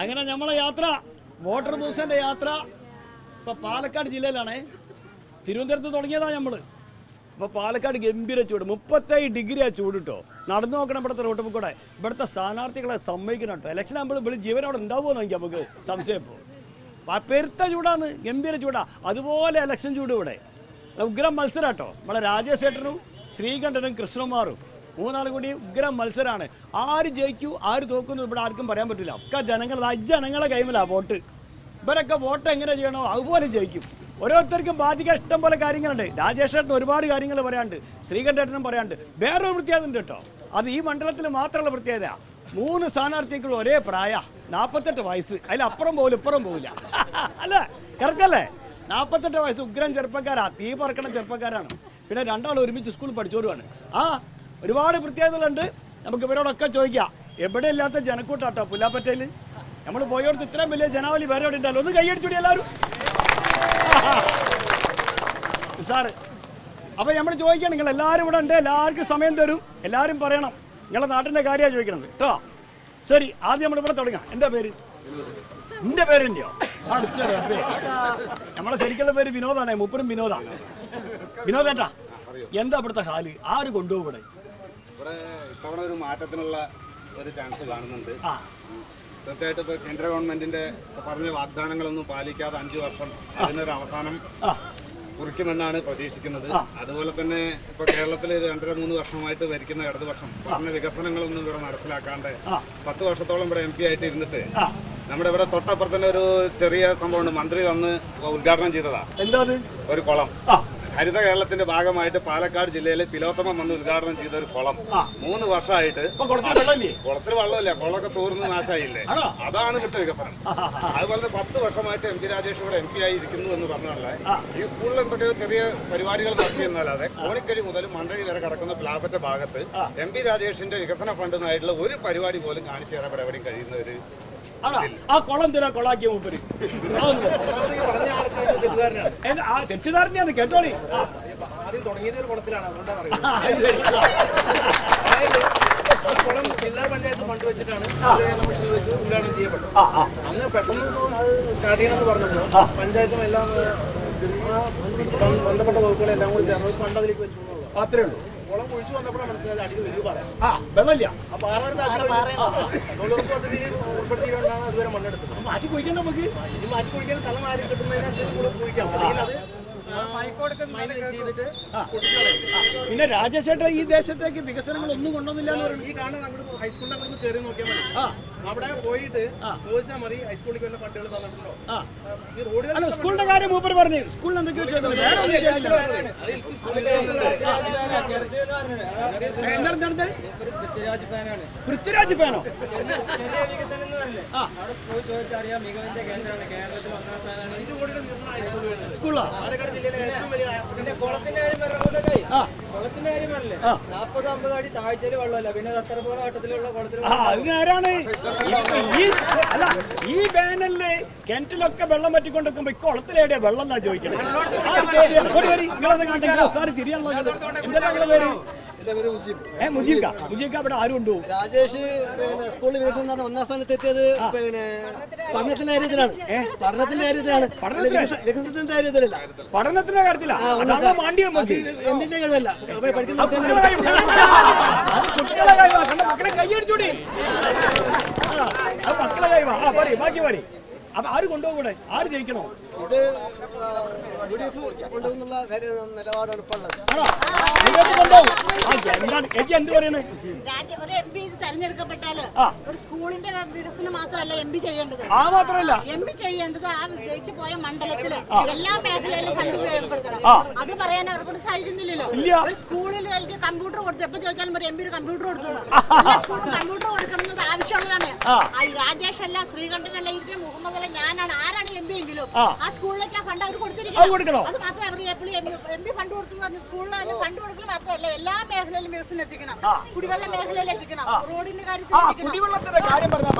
അങ്ങനെ നമ്മളെ യാത്ര വാട്ടർ ബൂസിൻ്റെ യാത്ര ഇപ്പോൾ പാലക്കാട് ജില്ലയിലാണ്. തിരുവനന്തപുരത്ത് തുടങ്ങിയതാണ് നമ്മൾ. അപ്പോൾ പാലക്കാട് ഗംഭീര ചൂട്, 37 ഡിഗ്രിയാണ് ചൂട് കേട്ടോ. നടന്നു നോക്കണം ഇവിടുത്തെ റോട്ടിൽ കൂടെ. ഇവിടുത്തെ സ്ഥാനാർത്ഥികളെ സമ്മതിക്കണം കേട്ടോ. ഇലക്ഷൻ ആകുമ്പോൾ ഇവിടെ ജീവനോടെ ഉണ്ടാവുമോ നോക്കി നമുക്ക് സംശയം. ഇപ്പോൾ പെരുത്ത ചൂടാണ്, ഗംഭീര ചൂടാണ്. അതുപോലെ ഇലക്ഷൻ ചൂട് ഇവിടെ ഉഗ്രം മത്സരം കേട്ടോ. നമ്മളെ രാജേഷ് ഏട്ടനും ശ്രീകണ്ഠനും കൃഷ്ണകുമാറും മൂന്നാളും കൂടി ഉഗ്രം മത്സരമാണ്. ആര് ജയിക്കൂ ആര് തോക്കുന്നു ഇവിടെ ആർക്കും പറയാൻ പറ്റില്ല. ഒക്കെ ജനങ്ങളെ കൈമിലാണ് വോട്ട്. ഇവരൊക്കെ വോട്ട് എങ്ങനെ ചെയ്യണോ അതുപോലെ ജയിക്കും. ഓരോരുത്തർക്കും ബാധിക്കാൻ ഇഷ്ടം പോലെ കാര്യങ്ങളുണ്ട്. രാജേഷ് ഏട്ടന് ഒരുപാട് കാര്യങ്ങൾ പറയാനുണ്ട്, ശ്രീകണ്ഠേട്ടനും പറയാനുണ്ട്. വേറൊരു പ്രത്യേകത ഉണ്ട് കേട്ടോ. അത് ഈ മണ്ഡലത്തിൽ മാത്രമുള്ള പ്രത്യേകത. 3 സ്ഥാനാർത്ഥികൾ ഒരേ പ്രായ, 48 വയസ്സ്. അതിലപ്പുറം പോകില്ല ഇപ്പുറം പോകില്ല. അല്ലേ, കറക്റ്റല്ലേ? 48 വയസ്സ്, ഉഗ്രം ചെറുപ്പക്കാരാ, തീ പറക്കണ ചെറുപ്പക്കാരാണ്. പിന്നെ രണ്ടാളും ഒരുമിച്ച് സ്കൂളിൽ പഠിച്ചവരുമാണ്. ഒരുപാട് പ്രത്യേകതകളുണ്ട്. നമുക്ക് ഇവരോടൊക്കെ ചോദിക്കാം. എവിടെ ഇല്ലാത്ത ജനക്കൂട്ടാട്ടോ പുല്ലാപ്പറ്റയിൽ. നമ്മൾ പോയോടത്ത് ഇത്രയും വലിയ ജനാവലി വേറെ എവിടെ ഉണ്ടല്ലോ. ഒന്ന് കൈയടിച്ചൂടി എല്ലാവരും സാറ്. അപ്പോൾ നമ്മൾ ചോദിക്കാം, നിങ്ങൾ എല്ലാവരും ഇവിടെ ഉണ്ട്, എല്ലാവർക്കും സമയം തരും, എല്ലാവരും പറയണം. നിങ്ങളെ നാട്ടിൻ്റെ കാര്യമാണ് ചോദിക്കണത് കേട്ടോ. ശരി, ആദ്യം നമ്മളിവിടെ തുടങ്ങാം. എൻ്റെ പേര് എൻ്റെയോ അടുത്ത നമ്മളെ ശരിക്കുള്ള പേര് വിനോദാണ്. മൂപ്പരും വിനോദാണ്. വിനോദേട്ടാ, എന്താ ഇവിടുത്തെ ഹാല്? ആര് കൊണ്ടുപോകും ഇവിടെ? ഇത്തവണ ഒരു മാറ്റത്തിനുള്ള ഒരു ചാൻസ് കാണുന്നുണ്ട്. തീർച്ചയായിട്ടും ഇപ്പോൾ കേന്ദ്ര ഗവൺമെന്റിന്റെ പറഞ്ഞ വാഗ്ദാനങ്ങളൊന്നും പാലിക്കാതെ 5 വർഷം അതിനൊരു അവസാനം കുറിക്കുമെന്നാണ് പ്രതീക്ഷിക്കുന്നത്. അതുപോലെ തന്നെ ഇപ്പോൾ കേരളത്തിൽ 2.5-3 വർഷമായിട്ട് ഭരിക്കുന്ന ഇടതുപക്ഷം പറഞ്ഞ വികസനങ്ങളൊന്നും ഇവിടെ നടപ്പിലാക്കാണ്ട് 10 വർഷത്തോളം ഇവിടെ MP ആയിട്ട് ഇരുന്നിട്ട് നമ്മുടെ ഇവിടെ തൊട്ടപ്പുറത്ത് തന്നെ ഒരു ചെറിയ സംഭവമുണ്ട്. മന്ത്രി വന്ന് ഉദ്ഘാടനം ചെയ്തതാ. എന്താ ഒരു കുളം. ഹരിത കേരളത്തിന്റെ ഭാഗമായിട്ട് പാലക്കാട് ജില്ലയിലെ തിലോത്തമം വന്ന് ഉദ്ഘാടനം ചെയ്ത ഒരു കുളം 3 വർഷമായിട്ട് കുളത്തിൽ വെള്ളമില്ല, കുളമൊക്കെ തോർന്ന് നാശമായില്ലേ. അതാണ് ഇവിടുത്തെ വികസനം. അതുപോലെ 10 വർഷമായിട്ട് MP രാജേഷ് ഇവിടെ MP ആയി ഇരിക്കുന്നു എന്ന് പറഞ്ഞാൽ ഈ സ്കൂളിൽ എന്തൊക്കെ ചെറിയ പരിപാടികൾ നടത്തിയെന്നല്ലാതെ കോണിക്കഴി മുതൽ മണ്ടഴി വരെ കിടക്കുന്ന പ്ലാപ്പറ്റ ഭാഗത്ത് MP രാജേഷിന്റെ വികസന ഫണ്ടിനായിട്ടുള്ള ഒരു പരിപാടി പോലും കാണിച്ചു തരാൻ ഇവിടെ എവിടെയും കഴിയുന്ന ഒരു ആ കുളം തരാ കൊളാക്കിയ മൂപ്പര് തെറ്റിദ്ധാരണയാണ്. കേട്ടോളി. ആദ്യം തുടങ്ങിയത് ഒരു കുളത്തിലാണ്, അതുകൊണ്ടാണ് കുളം ജില്ലാ പഞ്ചായത്ത് ഫണ്ട് വെച്ചിട്ടാണ് ഉദ്ഘാടനം ചെയ്യപ്പെട്ടത്. അന്ന് പെട്ടെന്ന് സ്റ്റാർട്ട് ചെയ്യണമെന്ന് പറഞ്ഞപ്പോൾ പഞ്ചായത്തും എല്ലാം ബന്ധപ്പെട്ട വകുപ്പുകളെല്ലാം കൂടി ചേർന്ന് ഫണ്ട് അതിലേക്ക് വെച്ചു. അത്രേ ഉള്ളൂ. കുളം കുഴിച്ചു വന്നപ്പോഴാണ് മനസ്സിലായത് അടിയിൽ വലിയ പറയാം. വെള്ളമില്ല. അപ്പൊ തൊഴിലുറപ്പ് പദ്ധതിയിൽ ഉൾപ്പെടുത്തിക്കൊണ്ടാണ് അതുവരെ മണ്ണെടുത്തത്. മാറ്റി കുഴിക്കണ്ട നമുക്ക്. ഇത് മാറ്റി കുഴിക്കാൻ സ്ഥലം ആരും കിട്ടുന്നതിനനുസരിച്ച് കുഴിക്കാം. അല്ലെങ്കിൽ അത് പിന്നെ രാജേഷ് ഏട്ടൻ ഈ ദേശത്തേക്ക് വികസനങ്ങൾ ഒന്നും കൊണ്ടുവന്നില്ല. ഈ കാണുന്ന അങ്ങോട്ട് ഹൈസ്കൂളിന്റെ അങ്ങോട്ട് കയറി നോക്കിയാൽ മതി. അവിടെ പോയിട്ട് ചോദിച്ചാൽ മതി ഹൈസ്കൂളിലേക്ക് വല്ല ഫണ്ടുകൾ തന്നിട്ടുണ്ടോ. ഈ റോഡുകൾ സ്കൂളിന്റെ കാര്യം മൂപ്പർ പറഞ്ഞു. സ്കൂളിൽ എന്തൊക്കെയോ ചെയ്തത് പൃഥ്വിരാജ് ഫാനോ? സ്കൂളാ കുളത്തിന്റെ കാര്യം പറഞ്ഞില്ലേ, 40-50 അടി താഴ്ചയിൽ വെള്ളമല്ല, പിന്നെ അത്ര പോലെ വട്ടത്തിലുള്ള കുളത്തിൽ. അതിനാരാണ് ഈ വേനലില് കിണറ്റിലൊക്കെ വെള്ളം പറ്റിക്കൊണ്ടിരിക്കുമ്പോ കുളത്തിലേടിയ വെള്ളം എന്നാ ചോദിക്കണേ. മുജീബ് അവിടെ ആരും ഉണ്ടോ? രാജേഷ് സ്കൂളിൽ വികസനം 1ാം സ്ഥാനത്ത് എത്തിയത് പിന്നെ പഠനത്തിന്റെ കാര്യത്തിലാണ്. വികസനത്തിന്റെ കാര്യത്തിലല്ല, പഠനത്തിന്റെ കാര്യത്തിലാ. എമ്മിന്റെ കഴിവല്ല, പഠിക്കുന്ന കുട്ടികളെ കഴിവാ. മക്കളെ കൈയടിച്ചൂടി, മക്കളെ കഴിവാ. ബാക്കി പാടി. അപ്പൊ ആര് കൊണ്ടുപോകൂടെ? ആര് ജയിക്കണോ? ഇത് കൊണ്ടുപോകുന്നുള്ള നിലപാടാണ് ഇപ്പോൾ ഉള്ളത്. എന്ത് പറയണേ? ഒരു MP തെരഞ്ഞെടുക്കപ്പെട്ടാല് ഒരു സ്കൂളിന്റെ വികസനം മാത്രമല്ല MP ചെയ്യേണ്ടത്. മാത്രമല്ല MP ചെയ്യേണ്ടത് ആ ജയിച്ചു പോയ മണ്ഡലത്തില് എല്ലാ മേഖലയിലും ഫണ്ട് ഉപയോഗപ്പെടുത്തണം. അത് പറയാൻ അവർക്കൊണ്ട് സാധിക്കുന്നില്ലല്ലോ. ഒരു സ്കൂളിലേക്ക് കമ്പ്യൂട്ടർ കൊടുത്തു എപ്പോ ചോദിച്ചാലും ഒരു MP കമ്പ്യൂട്ടർ കൊടുത്തു. എല്ലാ സ്കൂളും കമ്പ്യൂട്ടർ കൊടുക്കുന്നത് ആവശ്യമുള്ളതാണ്. രാജേഷ് അല്ല, ശ്രീകണ്ഠനല്ല, ഇതിന് മുഹമ്മദ് അല്ല, ഞാനാണ്, ആരാണ് MP എങ്കിലും ആ സ്കൂളിലേക്ക് ആ ഫണ്ട് അവർ കൊടുത്തിരിക്കണം. അത് മാത്രമേ അവർ എപ്പോഴും MP ഫണ്ട് കൊടുത്തു പറഞ്ഞു. സ്കൂളിൽ ഫണ്ട് കൊടുക്കൽ മാത്രമല്ല എല്ലാ മേഖലയിലും വികസനം എത്തിക്കണം. കുടിവെള്ള മേഖലയിൽ എത്തിക്കണം, റോഡിന്റെ കാര്യത്തിൽ കുടിവെള്ളത്തിന്റെ കാര്യം പറഞ്ഞാൽ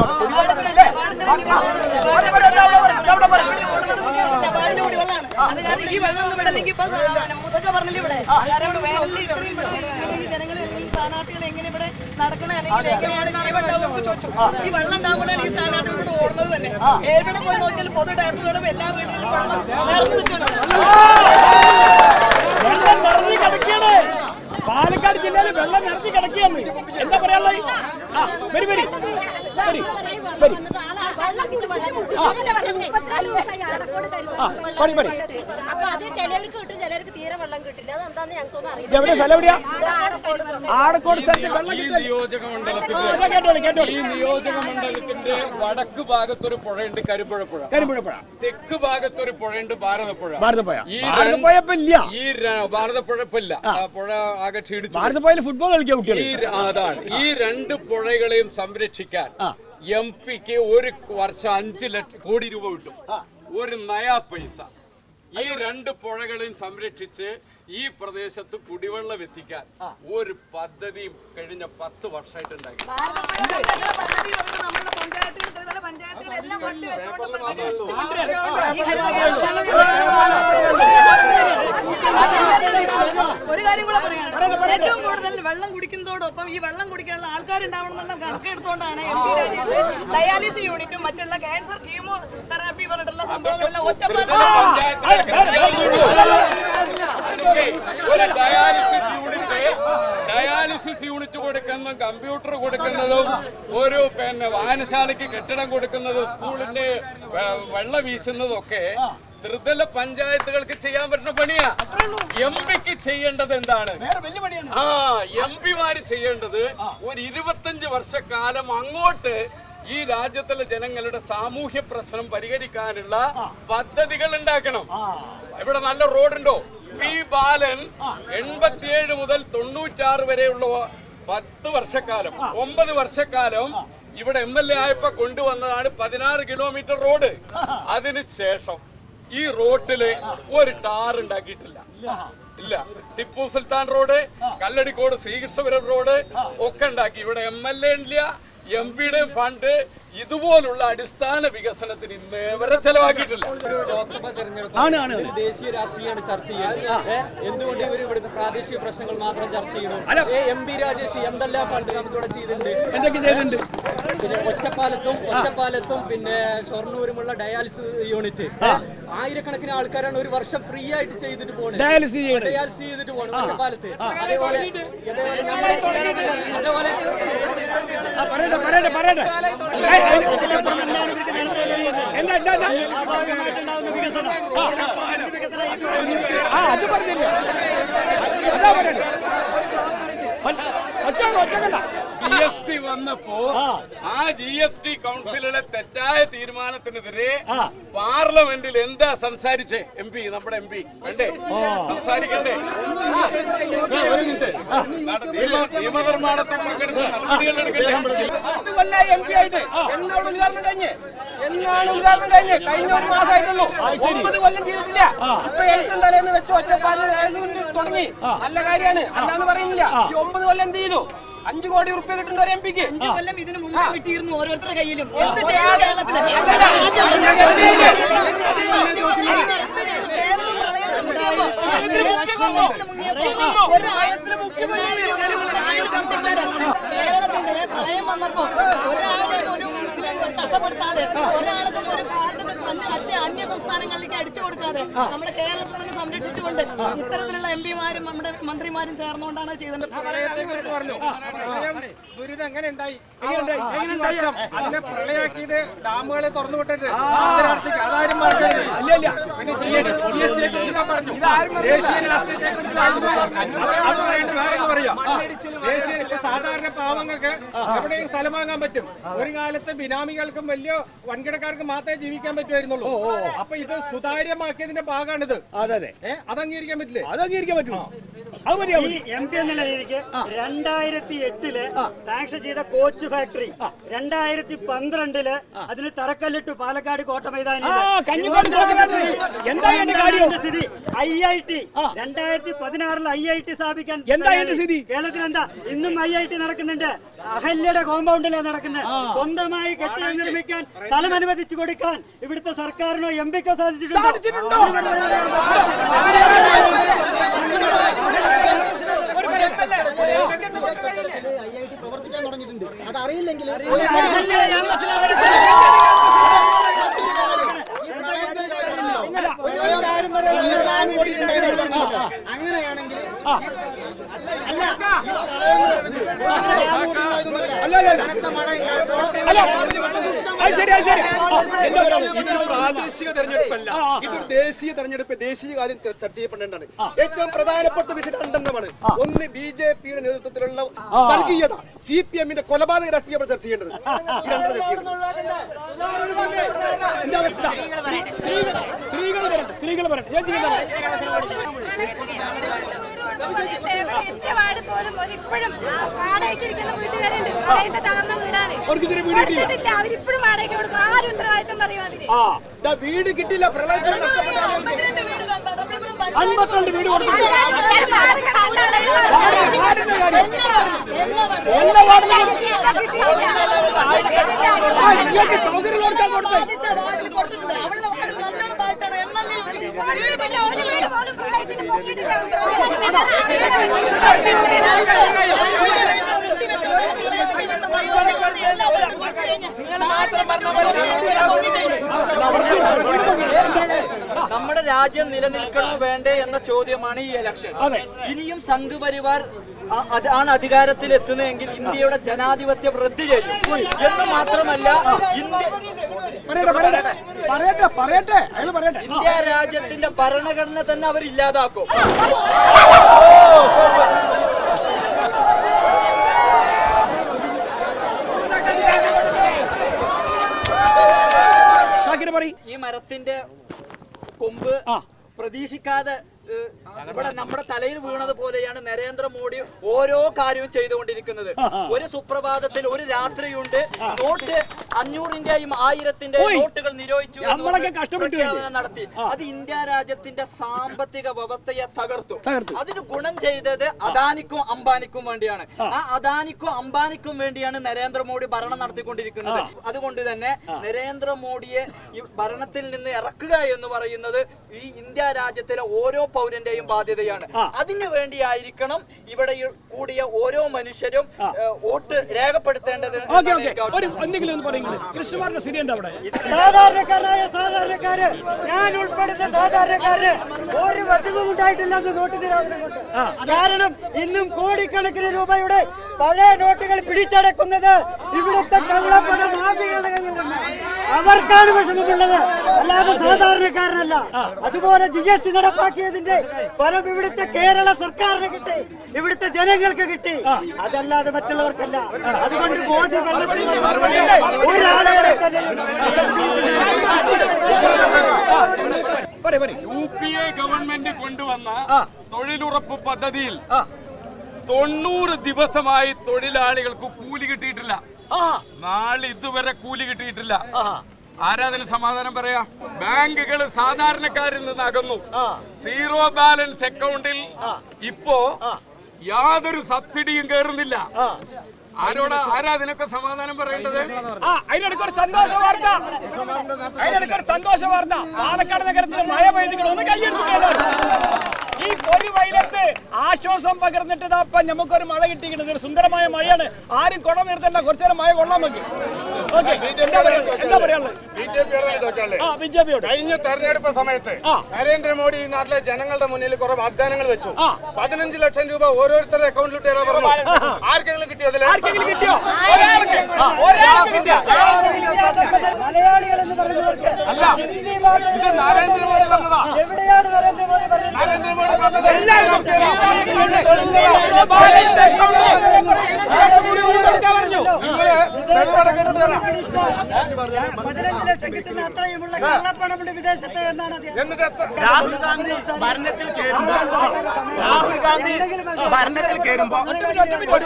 കുടിവെള്ളമാണ്. അത് കാരണം ഈ വെള്ളം ഒന്നും വിടല്ലെങ്കിൽ ഇപ്പൊ മുസക്ക പറഞ്ഞില്ല ഇവിടെ വേനലിൽ ഇത്രയും ജനങ്ങൾ ഈ സ്ഥാനാർത്ഥികൾ എങ്ങനെ ഇവിടെ നടക്കണം, അല്ലെങ്കിൽ എങ്ങനെയാണ് ജീവൻ ഉണ്ടാവുക ചോദിച്ചു. ഈ വെള്ളം ഉണ്ടാകുമ്പോഴാണ് ഈ സ്ഥാനാർത്ഥികളോട് ഓടുന്നത് തന്നെ. എവിടെ പോയി നോക്കിയാലും പൊതു ടാപ്പുകളും എല്ലാ വീടുകളിലും വെള്ളം നിറഞ്ഞു നിൽക്കുന്നുണ്ട്. വെള്ളം നിറഞ്ഞു കിടക്കുകയാണ്. പാലക്കാട് ജില്ലയിൽ വെള്ളം നിറഞ്ഞു കിടക്കുകയാണ്. എന്താ പറയാനുള്ളത്? വരി വരി വരി വരി എവിടെ സ്ഥലം എവിടെയാ? ആടക്കോട് ഈ നിയോജക മണ്ഡലത്തിന്റെ വടക്ക് ഭാഗത്തൊരു പുഴയുണ്ട്, കരിമ്പുഴപ്പുഴ. തെക്ക് ഭാഗത്തൊരു പുഴയുണ്ട്, ഭാരതപ്പുഴ. ഈ ഭാരതപ്പുഴ ഇപ്പൊ ഇല്ല, പുഴ ആകെ ക്ഷീണിച്ചു. ഭാരതപ്പുഴയിൽ ഫുട്ബോൾ കളിക്കാൻ കുട്ടികൾ. അതാണ്. ഈ രണ്ട് പുഴകളെയും സംരക്ഷിക്കാൻ എംപിക്ക് ഒരു വർഷം 5 കോടി രൂപ കിട്ടും. ഒരു നയാ പൈസ ഈ രണ്ട് പുഴകളെയും സംരക്ഷിച്ച് ഈ പ്രദേശത്ത് കുടിവെള്ളം എത്തിക്കാൻ ഒരു പദ്ധതിയും കഴിഞ്ഞ 10 വർഷമായിട്ട് ഉണ്ടാക്കി. ഒരു കാര്യം കൂടെ പറയാം. ഏറ്റവും കൂടുതൽ വെള്ളം കുടിക്കുന്നതോടൊപ്പം ഈ വെള്ളം കുടിക്കാനുള്ള ആൾക്കാരുണ്ടാവണം എന്നുള്ള കണക്കെടുത്തോണ്ടാണ് MP രാജേഷ് ഡയാലിസിസ് യൂണിറ്റും മറ്റുള്ള ക്യാൻസർ കീമോ തെറാപ്പി പറഞ്ഞിട്ടുള്ള സംഭവങ്ങളെല്ലാം ഒരു ഡയാലിസിസ് യൂണിറ്റ് കൊടുക്കുന്നതും കമ്പ്യൂട്ടർ കൊടുക്കുന്നതും ഒരു വായനശാലയ്ക്ക് കെട്ടിടം കൊടുക്കുന്നതും സ്കൂളിന്റെ വെള്ളം വീശുന്നതും ഒക്കെ ത്രിതല പഞ്ചായത്തുകൾക്ക് ചെയ്യാൻ പറ്റുന്ന പണിയാ. എംപിക്ക് ചെയ്യേണ്ടത് എന്താണ്? എംപിമാര് ചെയ്യേണ്ടത് ഒരു 25 വർഷക്കാലം അങ്ങോട്ട് ഈ രാജ്യത്തിലെ ജനങ്ങളുടെ സാമൂഹ്യ പ്രശ്നം പരിഹരിക്കാനുള്ള പദ്ധതികൾ ഉണ്ടാക്കണം. ഇവിടെ നല്ല റോഡുണ്ടോ? പി ബാലൻ 87 മുതൽ 96 വരെയുള്ള 10 വർഷക്കാലം 9 വർഷക്കാലം ഇവിടെ MLA ആയപ്പോ കൊണ്ടുവന്നതാണ് 16 കിലോമീറ്റർ റോഡ്. അതിനുശേഷം ഈ റോഡില് ഒരു ടാർ ഉണ്ടാക്കിയിട്ടില്ല. ഇല്ല. ടിപ്പു സുൽത്താൻ റോഡ്, കല്ലടിക്കോട് ശ്രീകൃഷ്ണപുരം റോഡ് ഒക്കെ ഉണ്ടാക്കി. ഇവിടെ MLA ഇല്ല, എംപിയുടെ ഫണ്ട് ഇതുപോലുള്ള അടിസ്ഥാന വികസനത്തിന് ഇന്ന് വരെ ചെലവാക്കിയിട്ടില്ല. ലോക്സഭാ തെരഞ്ഞെടുപ്പ് ദേശീയ രാഷ്ട്രീയമാണ് ചർച്ച ചെയ്യുന്നത്. എന്തുകൊണ്ട് ഇവർ ഇവിടുത്തെ പ്രാദേശിക പ്രശ്നങ്ങൾ മാത്രം ചർച്ച ചെയ്യണം? MP രാജേഷ് എന്തെല്ലാം ഫണ്ട് നമുക്കിവിടെ ചെയ്തിട്ടുണ്ട്? പിന്നെ ഒറ്റപ്പാലത്തും പിന്നെ ഷൊർണൂരുമുള്ള ഡയാലിസിസ് യൂണിറ്റ് ആയിരക്കണക്കിന് ആൾക്കാരാണ് ഒരു വർഷം ഫ്രീ ആയിട്ട് ചെയ്തിട്ട് പോകുന്നത്. ഡയാലിസിസ് ചെയ്തിട്ട് പോകണം ഒറ്റപ്പാലത്ത്. അതേപോലെ അത് പറഞ്ഞില്ല. GST വന്നപ്പോ ആ GST കൗൺസിലിലെ തെറ്റായ തീരുമാനത്തിനെതിരെ പാർലമെന്റിൽ എന്താ സംസാരിച്ചേ? MP, നമ്മുടെ MP വേണ്ടേ സംസാരിക്കണ്ടേ? നിയമനിർമ്മാണത്തിൽ പങ്കെടുത്ത് നടപടികൾ എടുക്കണ്ടേ? MP ആയിട്ട് എന്നാണ് ഉദ്ഘാടനം കഴിഞ്ഞ്? കഴിഞ്ഞ ഒരു മാസമായിട്ടുള്ളൂ. 9 കൊല്ലം ചെയ്തിട്ടില്ല. ഇപ്പൊ ഏറ്റവും തലേന്ന് വെച്ച് ഒറ്റപ്പാലിൽ തുടങ്ങി. നല്ല കാര്യമാണ്, അല്ലാന്ന് പറയുന്നില്ല. ഈ 9 കൊല്ലം എന്ത് ചെയ്തു? 5 കോടി റുപ്യ കിട്ടുന്ന ഒരു എംപിക്ക് 5 കൊല്ലം ഇതിന് മുമ്പ് കിട്ടിയിരുന്നു ഓരോരുത്തരുടെ കയ്യിലും. എന്ത് ചെയ്തു കേരളത്തിൽ? കേരളത്തിന്റെ പ്രളയം വന്നപ്പോ ഒരാളെ ഒരു കഷ്ടപ്പെടുത്താതെ, ഒരാൾക്കും ഒരു കാരണത്തിന് അന്യ സംസ്ഥാനങ്ങളിലേക്ക് അടിച്ചു കൊടുക്കാതെ നമ്മുടെ കേരളത്തിൽ നിന്ന് സംരക്ഷിച്ചുകൊണ്ട് ഇത്തരത്തിലുള്ള എംപിമാരും നമ്മുടെ മന്ത്രിമാരും ചേർന്നുകൊണ്ടാണ് ചെയ്തത്. ദുരിതം എങ്ങനെ ഉണ്ടായി? അതിനെ പ്രളയാക്കിയത് ഡാമുകളെ തുറന്നു വിട്ടിട്ട് അതാരും പറഞ്ഞത്. ദേശീയ രാഷ്ട്രീയത്തെ കുറിച്ച് പറയാം. ദേശീയ സാധാരണ പാവങ്ങൾക്ക് എവിടെയും സ്ഥലം വാങ്ങാൻ പറ്റും. ഒരു കാലത്ത് ബിനാമികൾക്കും വലിയ വൻകിടക്കാർക്കും മാത്രമേ ജീവിക്കാൻ പറ്റുമായിരുന്നുള്ളൂ. അപ്പൊ ഇത് സുതാര്യമാക്കിയതിന്റെ ഭാഗമാണിത്. അത് അംഗീകരിക്കാൻ പറ്റില്ലേ? അത് അംഗീകരിക്കാൻ പറ്റുമോ? MP എന്നുള്ള രീതിക്ക് 2008 സാങ്ഷൻ ചെയ്ത കോച്ച് ഫാക്ടറി 2012 അതിന് തറക്കല്ലിട്ടു പാലക്കാട് കോട്ട മൈതാനിയിൽ. സ്ഥിതി IIT 2016 IIT സ്ഥാപിക്കാൻ കേരളത്തിൽ എന്താ ഇന്നും IIT നടക്കുന്നുണ്ട്. അഹല്യയുടെ കോമ്പൗണ്ടിലാണ് നടക്കുന്നത്. സ്വന്തമായി കെട്ടിടം നിർമ്മിക്കാൻ സ്ഥലം അനുവദിച്ചു കൊടുക്കാൻ ഇവിടുത്തെ സർക്കാരിനോ MPക്കോ സാധിച്ചിട്ടുണ്ടോ? IIT പ്രവർത്തിക്കാൻ തുടങ്ങിയിട്ടുണ്ട്. അത് അറിയില്ലെങ്കിൽ ഇതൊരു പ്രാദേശിക തെരഞ്ഞെടുപ്പല്ല, ഇതൊരു ദേശീയ തെരഞ്ഞെടുപ്പ്. ദേശീയ കാര്യം ചർച്ച ചെയ്യപ്പെടേണ്ടതാണ്. ഏറ്റവും പ്രധാനപ്പെട്ട വിഷയം രണ്ടെണ്ണമാണ്. ഒന്ന് BJP-യുടെ നേതൃത്വത്തിലുള്ള വർഗീയത, CPM-ന്റെ കൊലപാതക രാഷ്ട്രീയം ചർച്ച ചെയ്യേണ്ടത്. ഈ രണ്ടെണ്ണം ചർച്ച ചെയ്യണം. സ്ത്രീകൾ എന്റെ വാർഡ് പോലും ഇപ്പോഴും വാടകയ്ക്കിരിക്കുന്ന വീട്ടുകാരുണ്ട്. വാടകത്തെ തകർന്ന വീടാണ്. അവരിപ്പോഴും വാടകയ്ക്ക് കൊടുക്കും. ആരും ഉത്തരവാദിത്തം പറയുവാതിരി. വീട് കിട്ടില്ല, പ്രളയത്തിൽ 52 വീട് നമ്മുടെ രാജ്യം നിലനിൽക്കണോ വേണ്ടേ എന്ന ചോദ്യമാണ് ഈ ഇലക്ഷൻ. ഇനിയും സംഘപരിവാർ ആണ് അധികാരത്തിൽ എത്തുന്നതെങ്കിൽ ഇന്ത്യയുടെ ജനാധിപത്യം റദ്ദു ചെയ്യും എന്ന് മാത്രമല്ല ഇന്ത്യ രാജ്യത്തിന്റെ ഭരണഘടന തന്നെ അവർ ഇല്ലാതാക്കും. ഈ മരത്തിന്റെ കൊമ്പ് പ്രതീക്ഷിക്കാതെ ഇവിടെ നമ്മുടെ തലയിൽ വീണത് പോലെയാണ് നരേന്ദ്രമോദി ഓരോ കാര്യവും ചെയ്തുകൊണ്ടിരിക്കുന്നത്. ഒരു സുപ്രഭാതത്തിൽ ഒരു രാത്രിയുണ്ട് നോട്ട് 500-ന്റെയും 1000-ന്റെയും നോട്ടുകൾ നിരോധിച്ചു പ്രഖ്യാപനം നടത്തി. അത് ഇന്ത്യ രാജ്യത്തിന്റെ സാമ്പത്തിക വ്യവസ്ഥയെ തകർത്തു. അതിന് ഗുണം ചെയ്തത് അദാനിക്കും അംബാനിക്കും വേണ്ടിയാണ്. ആ അദാനിക്കും അംബാനിക്കും വേണ്ടിയാണ് നരേന്ദ്രമോദി ഭരണം നടത്തിക്കൊണ്ടിരിക്കുന്നത്. അതുകൊണ്ട് തന്നെ നരേന്ദ്രമോദിയെ ഈ ഭരണത്തിൽ നിന്ന് ഇറക്കുക എന്ന് പറയുന്നത് ഈ ഇന്ത്യ രാജ്യത്തിലെ ഓരോ പൗരന്റെയും ബാധ്യതയാണ്. അതിനു വേണ്ടിയായിരിക്കണം ഇവിടെ കൂടിയ ഓരോ മനുഷ്യരും വോട്ട് രേഖപ്പെടുത്തേണ്ടത്. സാധാരണക്കാര് ഞാൻ ഉൾപ്പെടുന്ന സാധാരണക്കാര് ഒരു വിഷമം ഉണ്ടായിട്ടില്ലെന്ന് നോട്ട് നിരോധനം കൊണ്ട്. കാരണം ഇന്നും കോടിക്കണക്കിന് രൂപയുടെ പഴയ നോട്ടുകൾ പിടിച്ചടക്കുന്നത് ഇവിടുത്തെ കള്ളപ്പണ മാഫിയകളുടെ കയ്യിൽ നിന്ന്. അവർക്കാണ് വിഷമമുള്ളത്, അല്ലാതെ സാധാരണക്കാരനല്ല. അതുപോലെ GST നടപ്പാക്കിയതിന്റെ ഫലം ഇവിടുത്തെ കേരള സർക്കാരിന് കിട്ടി, ഇവിടുത്തെ ജനങ്ങൾക്ക് കിട്ടി, അതല്ലാതെ മറ്റുള്ളവർക്കല്ല. അതുകൊണ്ട് മോദി ഭരണത്തിൽ ഒരാളെ തന്നെ UPA ഗവൺമെന്റ് കൊണ്ടുവന്ന തൊഴിലുറപ്പ് പദ്ധതിയിൽ 90 ദിവസമായി തൊഴിലാളികൾക്ക് കൂലി കിട്ടിയിട്ടില്ല. നാളെ ഇതുവരെ കൂലി കിട്ടിയിട്ടില്ല. ആരാധന സമാധാനം പറയാ? ബാങ്കുകൾ സാധാരണക്കാരിൽ നിന്ന് അകന്നു. സീറോ ബാലൻസ് അക്കൗണ്ടിൽ ഇപ്പോ യാതൊരു സബ്സിഡിയും കയറുന്നില്ല. ആരാധനൊക്കെ സമാധാനം പറയേണ്ടത്? അതിനൊരു സന്തോഷ വാർത്ത, പാലക്കാട് നഗരത്തിലെ മഴ പെയ്തിട്ട് ഒന്ന് കൈയെടുത്തു. ഈ ഒരു വൈലത്ത് ആശ്വാസം പകർന്നിട്ട് നമുക്കൊരു മഴ കിട്ടിയിട്ടുണ്ട്. ഒരു സുന്ദരമായ മഴയാണ്. ആരും കുട നിർത്തണ്ട, കുറച്ചേരം മഴ കൊള്ളാൻ നമുക്ക്. എന്താ പറയാനുള്ളത്? ബിജെപിയോട് കഴിഞ്ഞ തെരഞ്ഞെടുപ്പ് സമയത്ത് നരേന്ദ്രമോദി ഈ നാട്ടിലെ ജനങ്ങളുടെ മുന്നിൽ കുറെ വാഗ്ദാനങ്ങൾ വെച്ചു. 15 ലക്ഷം രൂപ ഓരോരുത്തരുടെ അക്കൗണ്ടിൽ ഇട്ട് പറഞ്ഞു. ആർക്കെങ്കിലും കിട്ടിയോ? മലയാളികൾ എന്ന് പറയുന്നവർക്ക് ഇത് നരേന്ദ്രമോദി പറഞ്ഞതാ. എവിടെയാണ് നരേന്ദ്രമോദി പറഞ്ഞത്? നരേന്ദ്രമോദി പറഞ്ഞത് 15 ലക്ഷം കിട്ടുന്ന അത്രയുമുള്ള കള്ളപ്പണമുണ്ട് വിദേശത്ത് എന്നാണ്. രാഹുൽ ഗാന്ധി ഭരണത്തിൽ കയറുമ്പോ ഒരു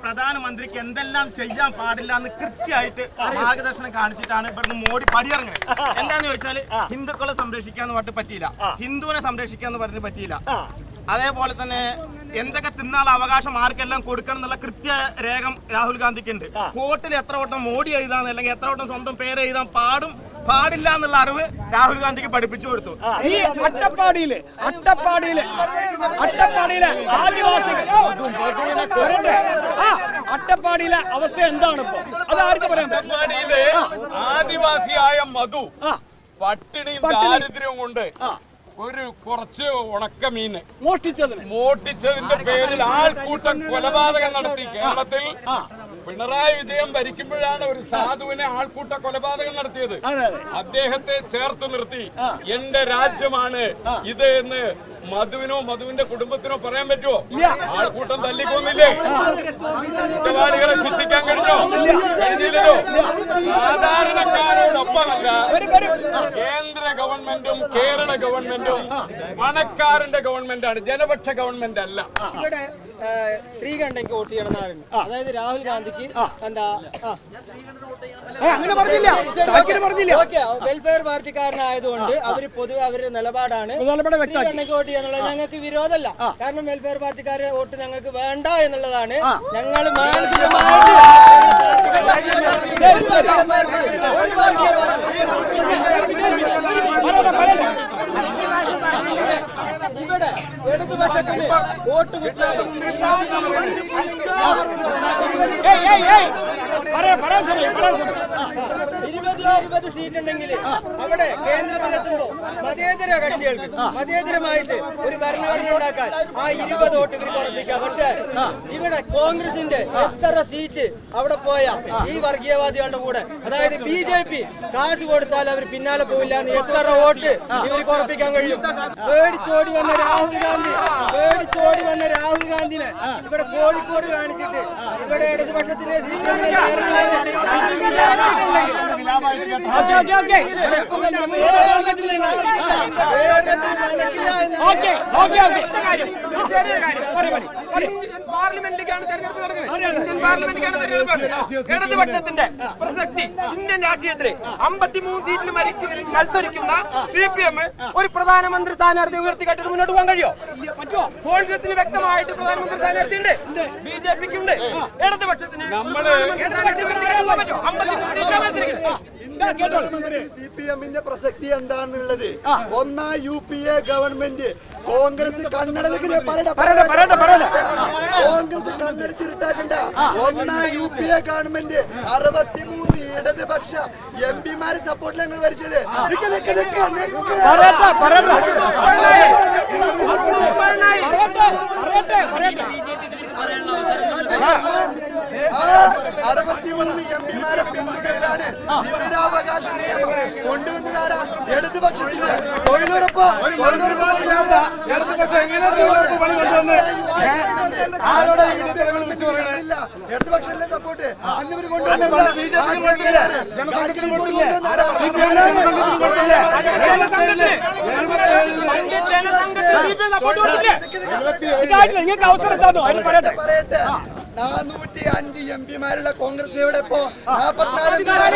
പ്രധാനമന്ത്രിക്ക് എന്തെല്ലാം ചെയ്യാൻ പാടില്ല എന്ന് കൃത്യമായിട്ട് മാർഗദർശനം കാണിച്ചിട്ടാണ് ഇവിടുന്ന് മോഡി പടിയിറങ്ങുന്നത്. എന്താന്ന് ചോദിച്ചാല് ഹിന്ദുക്കളെ സംരക്ഷിക്കാന്ന് പറഞ്ഞിട്ട് പറ്റിയില്ല, ഹിന്ദുവിനെ സംരക്ഷിക്കാന്ന് പറഞ്ഞിട്ട് പറ്റിയില്ല. അതേപോലെ തന്നെ എന്തൊക്കെ തിന്നാനുള്ള അവകാശം ആർക്കെല്ലാം കൊടുക്കണം എന്നുള്ള കൃത്യ രേഖ രാഹുൽ ഗാന്ധിക്ക് ഉണ്ട്. കോർട്ടിൽ എത്ര വട്ടം മോഡി എഴുതാന്ന് അല്ലെങ്കിൽ എത്ര വട്ടം സ്വന്തം പേര് എഴുതാൻ പാടില്ല എന്നുള്ള അറിവ് രാഹുൽ ഗാന്ധിക്ക് പഠിപ്പിച്ചു കൊടുത്തു. ഈ അട്ടപ്പാടിയിലെ അട്ടപ്പാടിയിലെ അവസ്ഥ എന്താണ് ഇപ്പൊ? അത് ആർക്ക് പറയാം? ആദിവാസിയായ മധു പട്ടിണിയും ദാരിദ്ര്യവും കൊണ്ട് ഒരു കുറച്ച് ഉണക്കമീന് മോഷ്ടിച്ചതിന്റെ പേരിൽ ആൾക്കൂട്ടം കൊലപാതകം നടത്തി കേരളത്തിൽ. പിണറായി വിജയൻ ഭരിക്കുമ്പോഴാണ് ഒരു സാധുവിനെ ആൾക്കൂട്ട കൊലപാതകം നടത്തിയത്. അദ്ദേഹത്തെ ചേർത്ത് നിർത്തി എന്റെ രാജ്യമാണ് ഇത് എന്ന് മധുവിന്റെ കുടുംബത്തിനോ പറയാൻ പറ്റുമോ? ആൾക്കൂട്ടം തല്ലിക്കൊന്നില്ലേ? കുറ്റവാളികളെ ശിക്ഷിക്കാൻ കഴിഞ്ഞോ? കഴിഞ്ഞില്ലല്ലോ. സാധാരണക്കാരോടൊപ്പമല്ല കേന്ദ്ര ഗവൺമെന്റും കേരള ഗവൺമെന്റും പണക്കാരന്റെ ഗവൺമെന്റാണ്, ജനപക്ഷ ഗവൺമെന്റ് അല്ല. ഇവിടെ ശ്രീകണ്ഠയ്ക്ക് വോട്ട് ചെയ്യണമെന്നായിരുന്നു. അതായത് രാഹുൽ ഗാന്ധിക്ക് എന്താ വെൽഫെയർ പാർട്ടിക്കാരനായതുകൊണ്ട് അവര് പൊതുവെ അവരുടെ നിലപാടാണ് ശ്രീകണ്ഠയ്ക്ക് വോട്ട് ചെയ്യാന്നുള്ളത്. ഞങ്ങൾക്ക് വിരോധമല്ല, കാരണം വെൽഫെയർ പാർട്ടിക്കാരെ വോട്ട് ഞങ്ങൾക്ക് വേണ്ട എന്നുള്ളതാണ്. ഞങ്ങൾ മാനസികമായിട്ട് ഇവിടെ ഇടതുപക്ഷത്തിന് വോട്ട് കിട്ടിയാലും 20 സീറ്റ് ഉണ്ടെങ്കിൽ അവിടെ കേന്ദ്രത്തിലെത്തുമ്പോ മതേതര കക്ഷികൾക്ക് മതേതരമായിട്ട് ഒരു ഭരണഘടന ഉണ്ടാക്കാൻ ആ 20 വോട്ട് ഇവർ കുറപ്പിക്കാം. പക്ഷെ ഇവിടെ കോൺഗ്രസിന്റെ എത്ര സീറ്റ് അവിടെ പോയാ ഈ വർഗീയവാദികളുടെ കൂടെ, അതായത് BJP കാശ് കൊടുത്താൽ അവർ പിന്നാലെ പോയില്ല എന്ന് എത്ര വോട്ട് ഇവർ കുറപ്പിക്കാൻ കഴിയും? പേടിച്ചോടി വന്ന രാഹുൽ ഗാന്ധിനെ ഇവിടെ കോഴിക്കോട് കാണിച്ചിട്ട് ഇവിടെ ഇടതുപക്ഷത്തിന്റെ ഇടതുപക്ഷത്തിന്റെ പ്രസക്തി ഇന്ത്യൻ രാഷ്ട്രീയത്തില് 53 സീറ്റിൽ മത്സരിക്കുന്ന CPM ഒരു പ്രധാനമന്ത്രി സ്ഥാനാർത്ഥി ഉയർത്തിക്കെട്ടിട്ട് മുന്നോട്ട് പോകാൻ കഴിയോ? കോൺഗ്രസിന് വ്യക്തമായിട്ട് പ്രധാനമന്ത്രി സ്ഥാനാർത്ഥി ഉണ്ട്, BJPക്ക് ഉണ്ട്, ഇടതുപക്ഷത്തിന് CPMന്റെ പ്രസക്തി എന്താണുള്ളത്? ഒന്നാ UPA ഗവൺമെന്റ് കോൺഗ്രസ് കോൺഗ്രസ് കണ്ണടിച്ചിട്ടാക്കണ്ട. ഒന്നാ UPA ഗവൺമെന്റ് 63 ഇടതുപക്ഷ MP-മാരെ സപ്പോർട്ടിൽ ഞങ്ങൾ ഭരിച്ചത്. MP-മാരെ പിന്തുണയിലാണ് വിവരാവകാശ നിയമം കൊണ്ടുവന്നതാരാ? ഇടതുപക്ഷത്തിന്റെ തൊഴിലുറപ്പ്. ഇടതുപക്ഷത്തിന്റെ സപ്പോർട്ട് അന്ന് ഇവർ കൊണ്ടുവന്ന പറയട്ടെ. 405 MP-മാരുള്ള കോൺഗ്രസ് ഇവിടെ ഇപ്പോ 44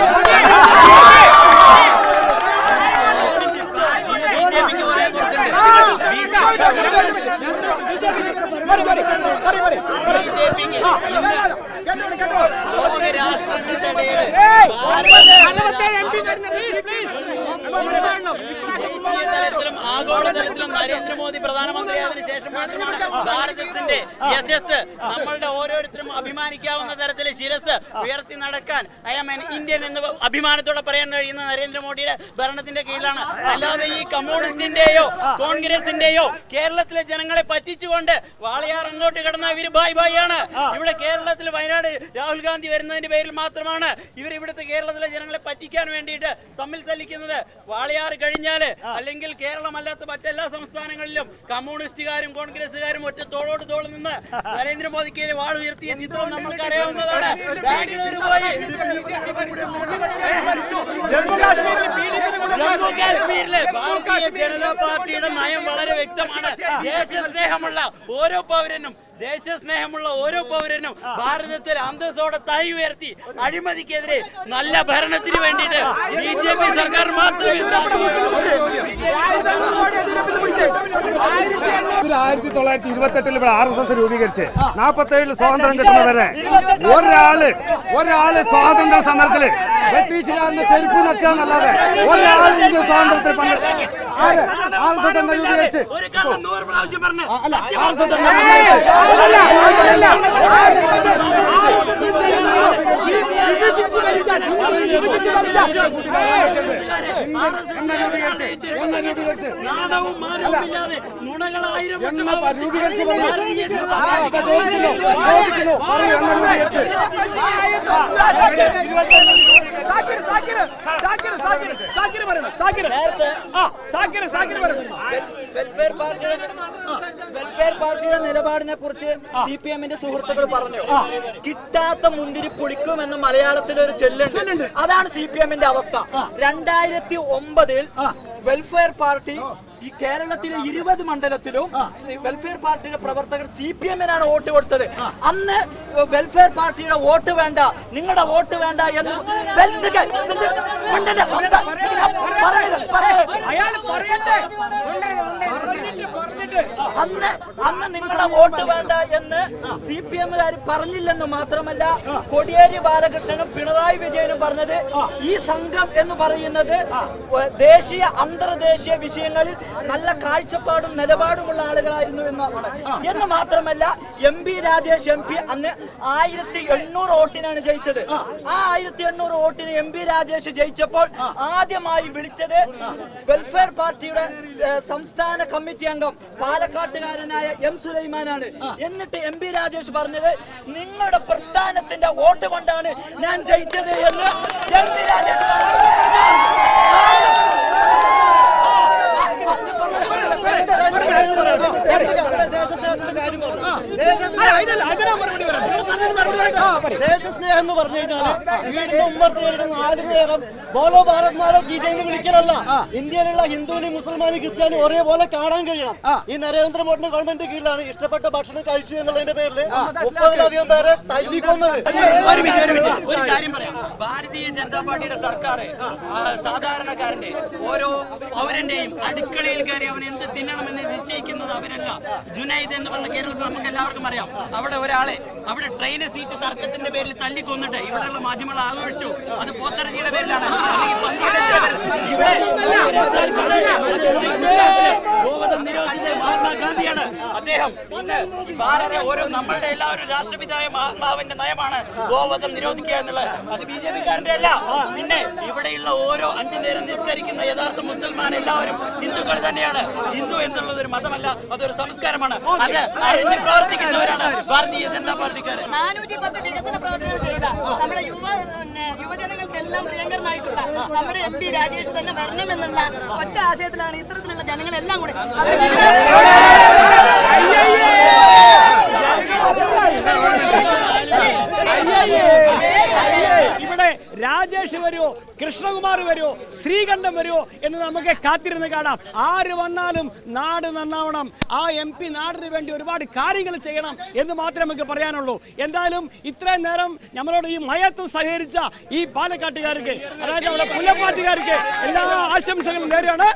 തലത്തിലും ആഗോളതലത്തിലും നരേന്ദ്രമോദി പ്രധാനമന്ത്രിയായതിനു ശേഷം മാത്രമാണ് ഭാരതത്തിന്റെ യശസ് നമ്മളുടെ ഓരോരുത്തരും അഭിമാനിക്കാവുന്ന തരത്തിൽ ശിരസ് ഉയർത്തി നടക്കാൻ ഐ ആം ഇന്ത്യൻ എന്ന് അഭിമാനത്തോടെ പറയാൻ കഴിയുന്ന നരേന്ദ്രമോദിയുടെ ഭരണത്തിന്റെ കീഴിലാണ്. അല്ലാതെ ഈ കമ്മ്യൂണിസ്റ്റിന്റെയോ കോൺഗ്രസിന്റെയോ കേരളത്തിലെ ജനങ്ങളെ പറ്റിച്ചുകൊണ്ട് വാളയാർ അങ്ങോട്ട് കിടന്ന ഇവര് ബായിയാണ്. ഇവിടെ കേരളത്തിൽ വയനാട് രാഹുൽ ഗാന്ധി വരുന്നതിന്റെ പേരിൽ മാത്രമാണ് ഇവർ ഇവിടുത്തെ കേരളത്തിലെ ജനങ്ങളെ പറ്റിക്കാൻ വേണ്ടിയിട്ട് തമ്മിൽ തല്ലിക്കുന്നത്. വാളയാർ കഴിഞ്ഞാല് അല്ലെങ്കിൽ കേരളമല്ലാത്ത മറ്റെല്ലാ സംസ്ഥാനങ്ങളിലും കമ്മ്യൂണിസ്റ്റുകാരും കോൺഗ്രസുകാരും ഒറ്റ തോളോട് തോൾ നിന്ന് നരേന്ദ്രമോദിക്ക് വാൾ ഉയർത്തിയ ചിത്രം നമ്മൾക്ക് അറിയാവുന്നതാണ്. ബാംഗ്ലൂർ പോയി ജമ്മു കാശ്മീരിലെ ഭാരതീയ ജനതാ പാർട്ടിയുടെ നയം വളരെ വ്യക്തമാണ്. ദേശസ്നേഹമുള്ള ഓരോ പൗരനും ഭാരതത്തിൽ അന്തസ്സോടെ തൈ ഉയർത്തി അഴിമതിക്കെതിരെ നല്ല ഭരണത്തിന് വേണ്ടിയിട്ട് BJP സർക്കാർ മാത്രമേ 1928 ഇവിടെ RSS രൂപീകരിച്ച് 47 സ്വാതന്ത്ര്യം കിട്ടുന്നവരെ ഒരാള് സ്വാതന്ത്ര്യ സമരത്തില് ബ്രിട്ടീഷുകാരന്റെ ചെരുപ്പ് നക്കാന്നല്ലാതെ ഒരാൾ സ്വാതന്ത്ര്യത്തിൽ എന്നെ രൂപീകരിച്ച് നാണവും മാനവുമില്ലാതെ നുണകളായിരം എന്നെ രൂപീകരിച്ച് പറയൂ എന്നെ വെൽഫെയർ പാർട്ടിയുടെ നിലപാടിനെ കുറിച്ച് CPM-ന്റെ സുഹൃത്തുക്കൾ പറഞ്ഞു. കിട്ടാത്ത മുന്തിരി പുളിക്കുമെന്ന് മലയാളത്തിൽ ഒരു ചൊല്ലുണ്ട്. അതാണ് CPM-ന്റെ അവസ്ഥ. 2009 വെൽഫെയർ പാർട്ടി ഈ കേരളത്തിലെ 20 മണ്ഡലത്തിലും വെൽഫെയർ പാർട്ടിയുടെ പ്രവർത്തകർ CPM-നാണ് വോട്ട് കൊടുത്തത്. അന്ന് വെൽഫെയർ പാർട്ടിയുടെ വോട്ട് വേണ്ട, നിങ്ങളുടെ വോട്ട് വേണ്ട എന്ന് അന്ന് നിങ്ങളുടെ വോട്ട് വേണ്ട എന്ന് CPM-കാർ പറഞ്ഞില്ലെന്ന് മാത്രമല്ല, കോടിയേരി ബാലകൃഷ്ണനും പിണറായി വിജയനും പറഞ്ഞത് ഈ സംഘം എന്ന് പറയുന്നത് ദേശീയ അന്തർദേശീയ വിഷയങ്ങളിൽ നല്ല കാഴ്ചപ്പാടും നിലപാടുമുള്ള ആളുകളായിരുന്നു എന്ന് മാത്രമല്ല, MP രാജേഷ് MP അന്ന് 1800 വോട്ടിനാണ് ജയിച്ചത്. ആ 1800 വോട്ടിന് MP രാജേഷ് ജയിച്ചപ്പോൾ ആദ്യമായി വിളിച്ചത് വെൽഫെയർ പാർട്ടിയുടെ സംസ്ഥാന കമ്മിറ്റി അംഗം പാലക്കാട്ടുകാരനായ M സുലൈമാനാണ്. എന്നിട്ട് MP രാജേഷ് പറഞ്ഞത് നിങ്ങളുടെ പ്രസ്ഥാനത്തിന്റെ വോട്ട് കൊണ്ടാണ് ഞാൻ ജയിച്ചത് എന്ന് MP രാജേഷ് പറഞ്ഞു. ദേശസ്നേഹം എന്ന് പറഞ്ഞു കഴിഞ്ഞാൽ വീടിന്റെ ഉമ്മർത്ത് നേരിടുന്ന 4 നേരം ബോലോ ഭാരത് മാതോ കീ ജയ് എന്ന് വിളിക്കലല്ല. ഇന്ത്യയിലുള്ള ഹിന്ദുവിനും മുസൽമാനും ക്രിസ്ത്യാനും ഒരേപോലെ കാണാൻ കഴിയണം. ഈ നരേന്ദ്രമോദിന്റെ ഗവൺമെന്റ് കീഴിലാണ് ഇഷ്ടപ്പെട്ട ഭക്ഷണം കഴിച്ചു എന്നുള്ളതിന്റെ പേരിൽ 30-ലധികം പേരെ തല്ലിക്കൊന്നത്. ഒരു കാര്യം പറയാം, ഭാരതീയ ജനതാ പാർട്ടിയുടെ സർക്കാർ സാധാരണക്കാരന്റെ ഓരോ പൗരന്റെയും അടുക്കളയിൽ കയറി അവൻ എന്ത് തിന്നണമെന്ന് നിശ്ചയിക്കുന്നത് അവരല്ല. ജുനൈദ് എന്ന് പറഞ്ഞ കേരളത്തിൽ നമുക്ക് എല്ലാവർക്കും അറിയാം. അവിടെ ഒരാളെ അവിടെ ട്രെയിൻ സീറ്റ് തർക്കത്തിന്റെ പേരിൽ തല്ലിക്കൊന്നിട്ട് ഇവിടെയുള്ള മാധ്യമങ്ങൾ ആഘോഷിച്ചു. അത് പോത്തറജിയുടെ പേരിലാണ്, അല്ലെങ്കിൽ പന്നിയുടെ പേരിൽ. ഇവിടെ ഗോവധം നിരോധിച്ച മഹാത്മാഗാന്ധിയാണ് അദ്ദേഹം. ഇന്ന് ഭാരത ഓരോ നമ്മളുടെ എല്ലാവരും രാഷ്ട്രപിതായ മഹാത്മാവിന്റെ നയമാണ് ഗോവധം നിരോധിക്കുക എന്നുള്ളത്. അത് BJP-കാരന്റെ അല്ല. പിന്നെ ഇവിടെയുള്ള ഓരോ 5 നേരം നിസ്കരിക്കുന്ന യഥാർത്ഥ മുസൽമാൻ എല്ലാവരും ഹിന്ദുക്കൾ തന്നെയാണ്. ഹിന്ദു എന്നുള്ളത് ഒരു മതമല്ല, അതൊരു സംസ്കാരമാണ്. അത് അറിഞ്ഞ് പ്രവർത്തിക്കുന്നവരാണ് ഭാരതീയ ജനതാ പാർട്ടിക്കാർ. 410 വികസന പ്രവർത്തനങ്ങൾ ചെയ്ത നമ്മുടെ യുവജനങ്ങൾക്കെല്ലാം പ്രിയങ്കരനായിട്ടുള്ള നമ്മുടെ MP രാജേഷ് തന്നെ വരണമെന്നുള്ള ഒറ്റ ആശയത്തിലാണ് ഇത്തരത്തിലുള്ള ജനങ്ങളെല്ലാം കൂടെ ഇവിടെ രാജേഷ് വരുമോ, കൃഷ്ണകുമാർ വരുമോ, ശ്രീകണ്ഠൻ വരുമോ എന്ന് നമുക്ക് കാത്തിരുന്ന് കാണാം. ആര് വന്നാലും നാട് നന്നാവണം, ആ MP നാടിന് വേണ്ടി ഒരുപാട് കാര്യങ്ങൾ ചെയ്യണം എന്ന് മാത്രമേ നമുക്ക് പറയാനുള്ളൂ. എന്തായാലും ഇത്രയും നേരം നമ്മളോട് ഈ മയത്തും സഹകരിച്ച ഈ പാലക്കാട്ടുകാർക്ക്, അതായത് അവിടെ പുല്ലപ്പാട്ടുകാർക്ക് എല്ലാ ആശംസകളും നേരെയാണ്.